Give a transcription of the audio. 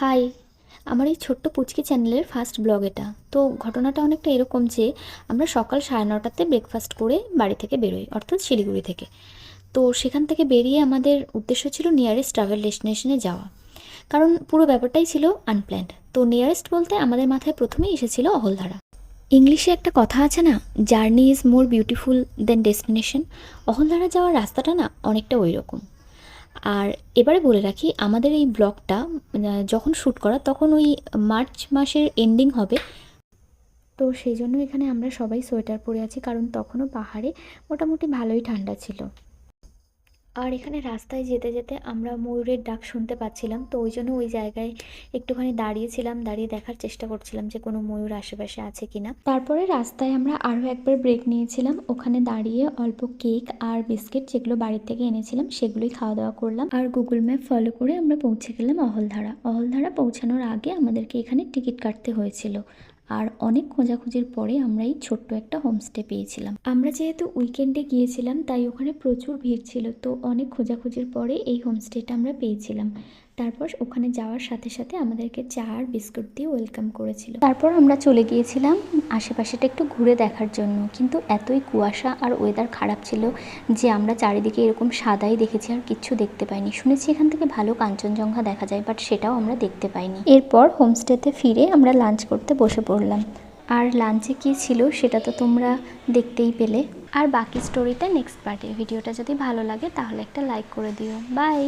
High, আমার এই ছোট্ট পুচকি চ্যানেলের ফার্স্ট ব্লগ এটা। তো ঘটনাটা অনেকটা এরকম যে আমরা সকাল 9:30টাতে ব্রেকফাস্ট করে বাড়ি থেকে বেরোই, অর্থাৎ শিলিগুড়ি থেকে। তো সেখান থেকে বেরিয়ে আমাদের উদ্দেশ্য ছিল নিয়ারেস্ট ট্রাভেল ডেস্টিনেশনে যাওয়া, কারণ পুরো ব্যাপারটাই ছিল আনপ্ল্যান্ড। তো নিয়ারেস্ট বলতে আমাদের মাথায় প্রথমেই এসেছিল অহলধারা। ইংলিশে একটা কথা আছে না, journey is more beautiful then destination. Ahaldhara যাওয়ার রাস্তাটা না অনেকটা ওই রকম। আর এবারে বলে রাখি, আমাদের এই ব্লগটা যখন শ্যুট করা তখন ওই মার্চ মাসের এন্ডিং হবে। তো সেই জন্য এখানে আমরা সবাই সোয়েটার পরে আছি, কারণ তখনও পাহাড়ে মোটামুটি ভালোই ঠান্ডা ছিল। আর এখানে রাস্তায় যেতে যেতে আমরা ময়ূরের ডাক শুনতে পাচ্ছিলাম, তো ওই জন্য ওই জায়গায় একটুখানি দাঁড়িয়েছিলাম, দাঁড়িয়ে দেখার চেষ্টা করছিলাম যে কোনো ময়ূর আশেপাশে আছে কিনা। তারপরে রাস্তায় আমরা আরও একবার ব্রেক নিয়েছিলাম, ওখানে দাঁড়িয়ে অল্প কেক আর বিস্কিট যেগুলো বাড়ির থেকে এনেছিলাম সেগুলোই খাওয়া দাওয়া করলাম। আর গুগল ম্যাপ ফলো করে আমরা পৌঁছে গেলাম অহলধারা। অহলধারা পৌঁছানোর আগে আমাদেরকে এখানে টিকিট কাটতে হয়েছিল। আর অনেক খোঁজাখুঁজির পরে আমরা এই ছোট্ট একটা হোমস্টে পেয়েছিলাম। আমরা যেহেতু উইকেন্ডে গিয়েছিলাম তাই ওখানে প্রচুর ভিড় ছিল, তো অনেক খোঁজাখুঁজির পরে এই হোমস্টেটা আমরা পেয়েছিলাম। তারপর ওখানে যাওয়ার সাথে সাথে আমাদেরকে চা আর বিস্কুট দিয়ে ওয়েলকাম করেছিল। তারপর আমরা চলে গিয়েছিলাম আশেপাশেটা একটু ঘুরে দেখার জন্য, কিন্তু এতই কুয়াশা আর ওয়েদার খারাপ ছিল যে আমরা চারিদিকে এরকম সাদাই দেখেছি, আর কিচ্ছু দেখতে পাইনি। শুনেছি এখান থেকে ভালো কাঞ্চনজঙ্ঘা দেখা যায়, বাট সেটাও আমরা দেখতে পাইনি। এরপর হোমস্টেতে ফিরে আমরা লাঞ্চ করতে বসে পড়লাম। আর লাঞ্চে কী ছিল সেটা তো তোমরা দেখতেই পেলে। আর বাকি স্টোরিটা নেক্সট পার্টে। ভিডিওটা যদি ভালো লাগে তাহলে একটা লাইক করে দিও। বাই।